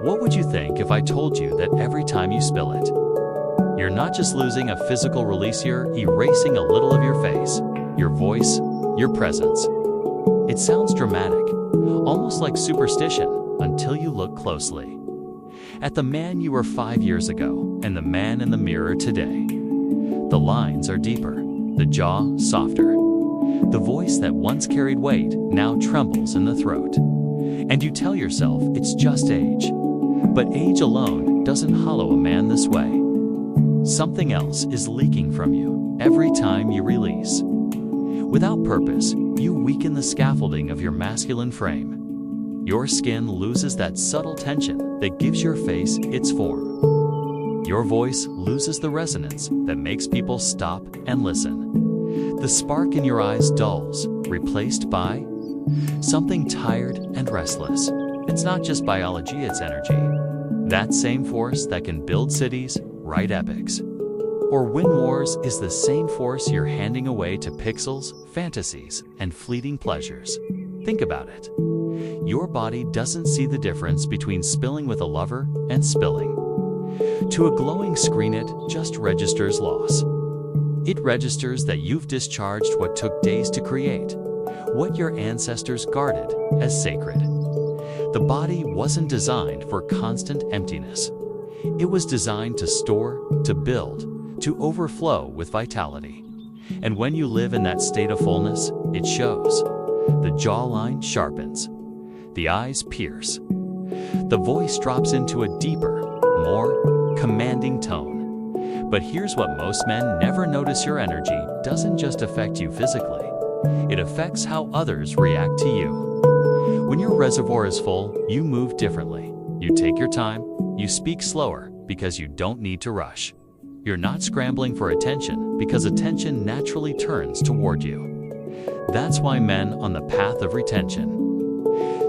What would you think if I told you that every time you spill it, you're not just losing a physical release, you're erasing a little of your face, your voice, your presence? It sounds dramatic, almost like superstition, until you look closely at the man you were 5 years ago and the man in the mirror today. The lines are deeper, the jaw softer. The voice that once carried weight now trembles in the throat. And you tell yourself it's just age. But age alone doesn't hollow a man this way. Something else is leaking from you every time you release. Without purpose, you weaken the scaffolding of your masculine frame. Your skin loses that subtle tension that gives your face its form. Your voice loses the resonance that makes people stop and listen. The spark in your eyes dulls, replaced by something tired and restless. It's not just biology, it's energy. That same force that can build cities, write epics, or win wars is the same force you're handing away to pixels, fantasies, and fleeting pleasures. Think about it. Your body doesn't see the difference between spilling with a lover and spilling. To a glowing screen, it just registers loss. It registers that you've discharged what took days to create, what your ancestors guarded as sacred. The body wasn't designed for constant emptiness. It was designed to store, to build, to overflow with vitality. And when you live in that state of fullness, it shows. The jawline sharpens. The eyes pierce. The voice drops into a deeper, more commanding tone. But here's what most men never notice: your energy doesn't just affect you physically. It affects how others react to you. When your reservoir is full, you move differently. You take your time, you speak slower because you don't need to rush. You're not scrambling for attention because attention naturally turns toward you. That's why men on the path of retention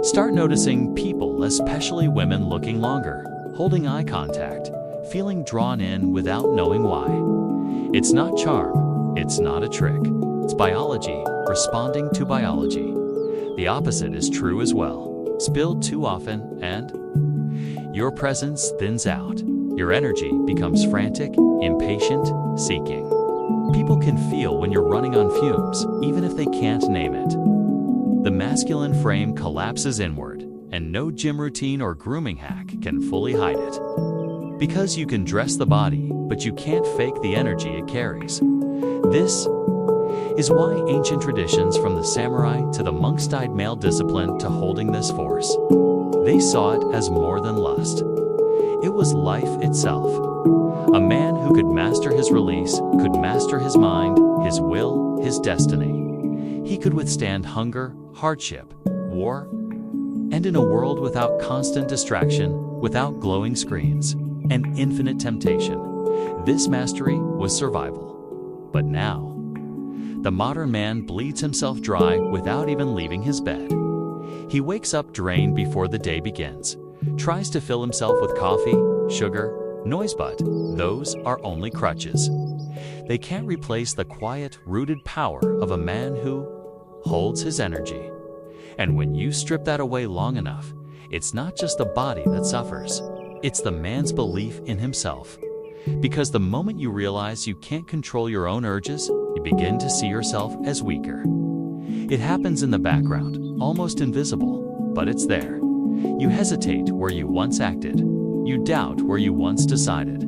start noticing people, especially women, looking longer, holding eye contact, feeling drawn in without knowing why. It's not charm, it's not a trick. It's biology responding to biology. The opposite is true as well. Spilled too often and your presence thins out. Your energy becomes frantic, impatient, seeking. People can feel when you're running on fumes, even if they can't name it. The masculine frame collapses inward, and no gym routine or grooming hack can fully hide it. Because you can dress the body, but you can't fake the energy it carries. This is why ancient traditions, from the samurai to the monk-style male discipline to holding this force, they saw it as more than lust. It was life itself. A man who could master his release could master his mind, his will, his destiny. He could withstand hunger, hardship, war, and in a world without constant distraction, without glowing screens, and infinite temptation, this mastery was survival. But now, the modern man bleeds himself dry without even leaving his bed. He wakes up drained before the day begins, tries to fill himself with coffee, sugar, noise, but those are only crutches. They can't replace the quiet, rooted power of a man who holds his energy. And when you strip that away long enough, it's not just the body that suffers, it's the man's belief in himself. Because the moment you realize you can't control your own urges, you begin to see yourself as weaker. It happens in the background, almost invisible, but it's there. You hesitate where you once acted. You doubt where you once decided.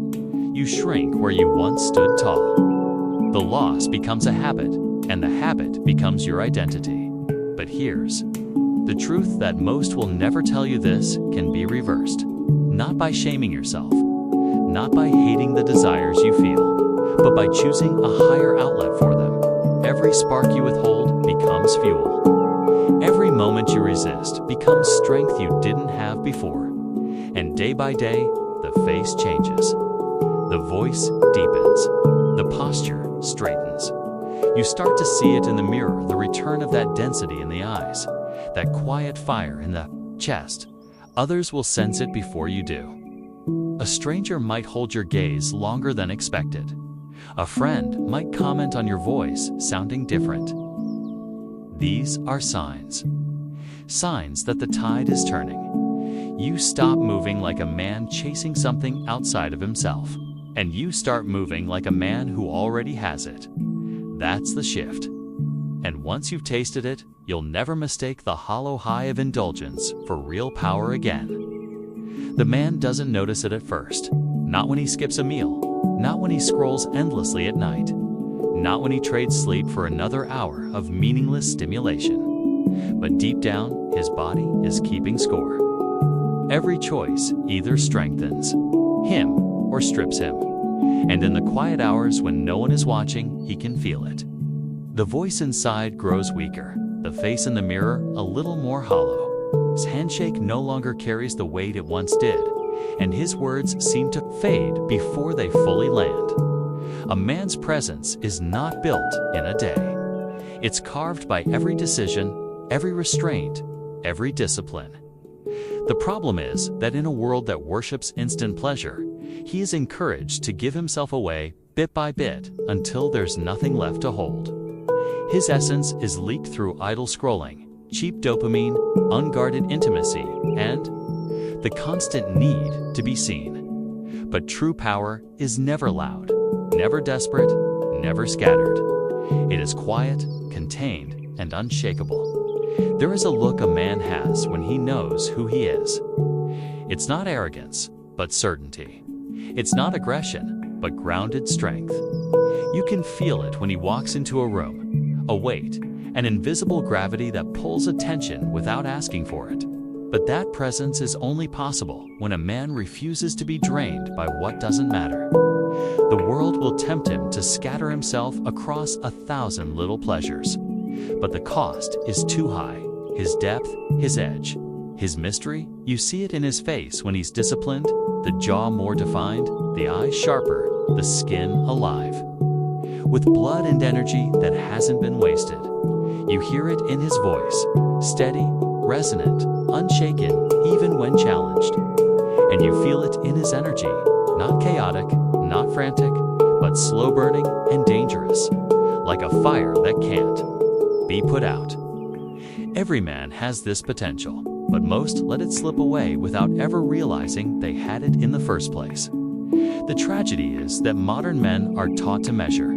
You shrink where you once stood tall. The loss becomes a habit, and the habit becomes your identity. But here's the truth that most will never tell you: this can be reversed. Not by shaming yourself, not by hating the desires you feel, but by choosing a higher outlet for them. Every spark you withhold becomes fuel. Every moment you resist becomes strength you didn't have before. And day by day, the face changes. The voice deepens. The posture straightens. You start to see it in the mirror, the return of that density in the eyes, that quiet fire in the chest. Others will sense it before you do. A stranger might hold your gaze longer than expected. A friend might comment on your voice sounding different. These are signs. Signs that the tide is turning. You stop moving like a man chasing something outside of himself, and you start moving like a man who already has it. That's the shift. And once you've tasted it, you'll never mistake the hollow high of indulgence for real power again. The man doesn't notice it at first, not when he skips a meal, not when he scrolls endlessly at night, not when he trades sleep for another hour of meaningless stimulation. But deep down, his body is keeping score. Every choice either strengthens him or strips him. And in the quiet hours when no one is watching, he can feel it. The voice inside grows weaker, the face in the mirror a little more hollow. His handshake no longer carries the weight it once did, and his words seem to fade before they fully land. A man's presence is not built in a day. It's carved by every decision, every restraint, every discipline. The problem is that in a world that worships instant pleasure, he is encouraged to give himself away bit by bit until there's nothing left to hold. His essence is leaked through idle scrolling, cheap dopamine, unguarded intimacy, and the constant need to be seen. But true power is never loud, never desperate, never scattered. It is quiet, contained, and unshakable. There is a look a man has when he knows who he is. It's not arrogance, but certainty. It's not aggression, but grounded strength. You can feel it when he walks into a room, a weight, an invisible gravity that pulls attention without asking for it. But that presence is only possible when a man refuses to be drained by what doesn't matter. The world will tempt him to scatter himself across 1,000 little pleasures. But the cost is too high. His depth, his edge, his mystery, you see it in his face when he's disciplined, the jaw more defined, the eyes sharper, the skin alive. With blood and energy that hasn't been wasted. You hear it in his voice, steady, resonant, unshaken, even when challenged. And you feel it in his energy, not chaotic, not frantic, but slow-burning and dangerous, like a fire that can't be put out. Every man has this potential, but most let it slip away without ever realizing they had it in the first place. The tragedy is that modern men are taught to measure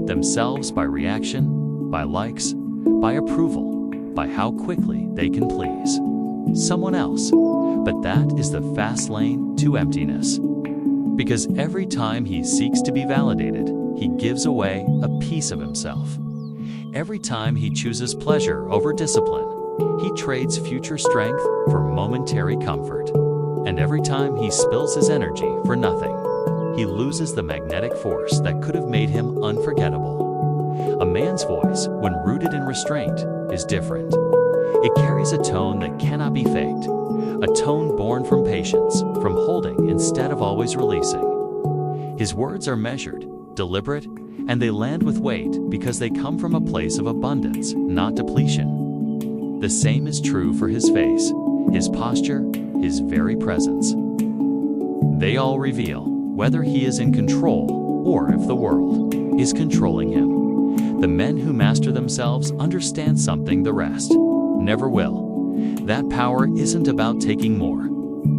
themselves by reaction, by likes, by approval, by how quickly they can please someone else. But that is the fast lane to emptiness. Because every time he seeks to be validated, he gives away a piece of himself. Every time he chooses pleasure over discipline, he trades future strength for momentary comfort. And every time he spills his energy for nothing, he loses the magnetic force that could have made him unforgettable. A man's voice, when rooted in restraint, is different. It carries a tone that cannot be faked, a tone born from patience, from holding instead of always releasing. His words are measured, deliberate, and they land with weight because they come from a place of abundance, not depletion. The same is true for his face, his posture, his very presence. They all reveal whether he is in control or if the world is controlling him. The men who master themselves understand something the rest never will. That power isn't about taking more.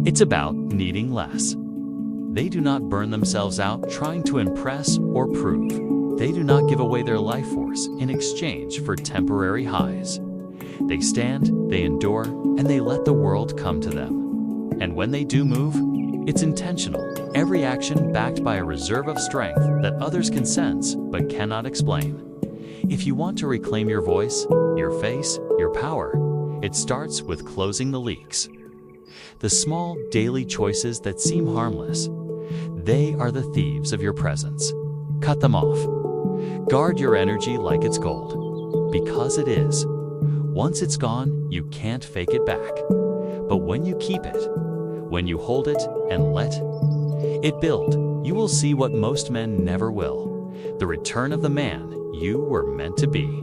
It's about needing less. They do not burn themselves out trying to impress or prove. They do not give away their life force in exchange for temporary highs. They stand, they endure, and they let the world come to them. And when they do move, it's intentional, every action backed by a reserve of strength that others can sense but cannot explain. If you want to reclaim your voice, your face, your power, it starts with closing the leaks. The small, daily choices that seem harmless, they are the thieves of your presence. Cut them off. Guard your energy like it's gold, because it is. Once it's gone, you can't fake it back. But when you keep it, when you hold it and let it build, you will see what most men never will: the return of the man you were meant to be.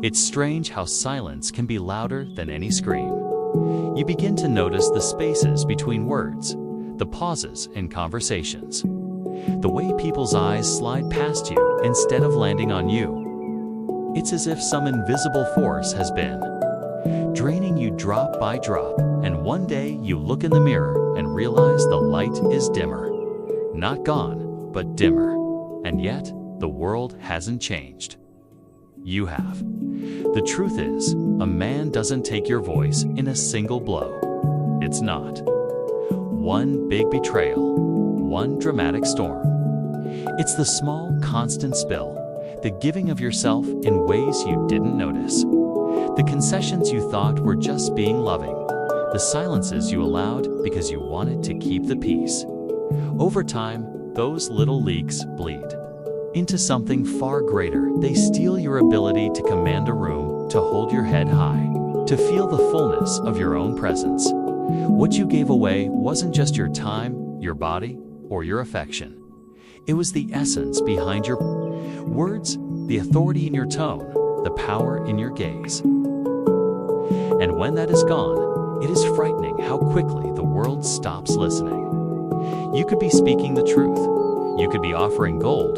It's strange how silence can be louder than any scream. You begin to notice the spaces between words, the pauses in conversations, the way people's eyes slide past you instead of landing on you. It's as if some invisible force has been draining you drop by drop, and one day you look in the mirror and realize the light is dimmer. Not gone, but dimmer. And yet, the world hasn't changed. You have. The truth is, a man doesn't take your voice in a single blow. It's not one big betrayal, one dramatic storm. It's the small, constant spill, the giving of yourself in ways you didn't notice, the concessions you thought were just being loving, the silences you allowed because you wanted to keep the peace. Over time, those little leaks bleed into something far greater. They steal your ability to command a room, to hold your head high, to feel the fullness of your own presence. What you gave away wasn't just your time, your body, or your affection. It was the essence behind your words, the authority in your tone, the power in your gaze. And when that is gone, it is frightening how quickly the world stops listening. You could be speaking the truth. You could be offering gold,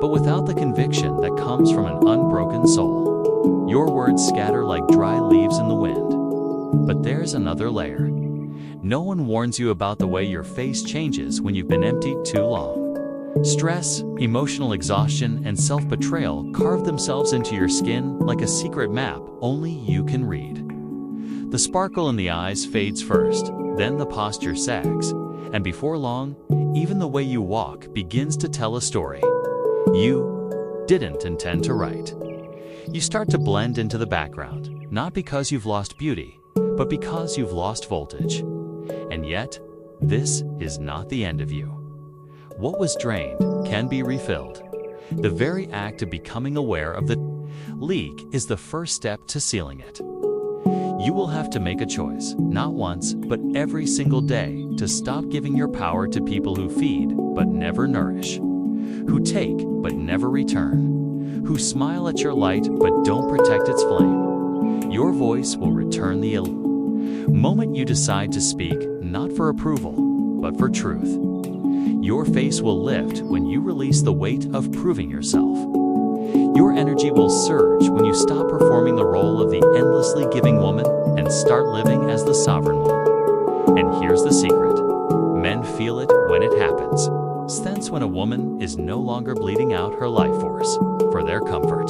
but without the conviction that comes from an unbroken soul. Your words scatter like dry leaves in the wind. But there's another layer. No one warns you about the way your face changes when you've been emptied too long. Stress, emotional exhaustion, and self-betrayal carve themselves into your skin like a secret map only you can read. The sparkle in the eyes fades first, then the posture sags, and before long, even the way you walk begins to tell a story you didn't intend to write. You start to blend into the background, not because you've lost beauty, but because you've lost voltage. And yet, this is not the end of you. What was drained can be refilled. The very act of becoming aware of the leak is the first step to sealing it. You will have to make a choice, not once, but every single day, to stop giving your power to people who feed but never nourish, who take but never return, who smile at your light but don't protect its flame. Your voice will return the moment you decide to speak, not for approval, but for truth. Your face will lift when you release the weight of proving yourself. Your energy will surge when you stop performing the role of the endlessly giving woman and start living as the sovereign one. And here's the secret. Men feel it when it happens. Sense when a woman is no longer bleeding out her life force for their comfort.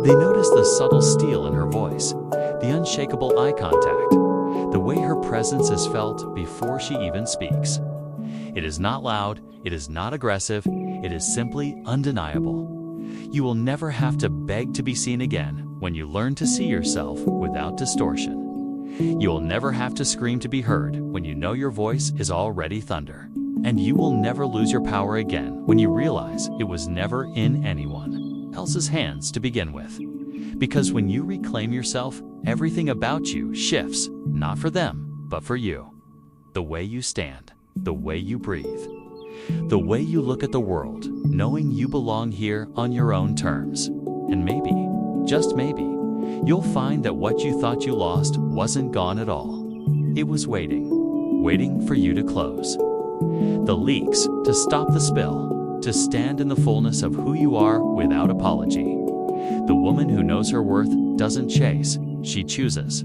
They notice the subtle steel in her voice, the unshakable eye contact, the way her presence is felt before she even speaks. It is not loud, it is not aggressive, it is simply undeniable. You will never have to beg to be seen again when you learn to see yourself without distortion. You will never have to scream to be heard when you know your voice is already thunder. And you will never lose your power again when you realize it was never in anyone else's hands to begin with. Because when you reclaim yourself, everything about you shifts, not for them, but for you. The way you stand, the way you breathe, the way you look at the world, knowing you belong here on your own terms. And maybe, just maybe, you'll find that what you thought you lost wasn't gone at all. It was waiting for you to close the leaks, to stop the spill, to stand in the fullness of who you are without apology. The woman who knows her worth doesn't chase, she chooses.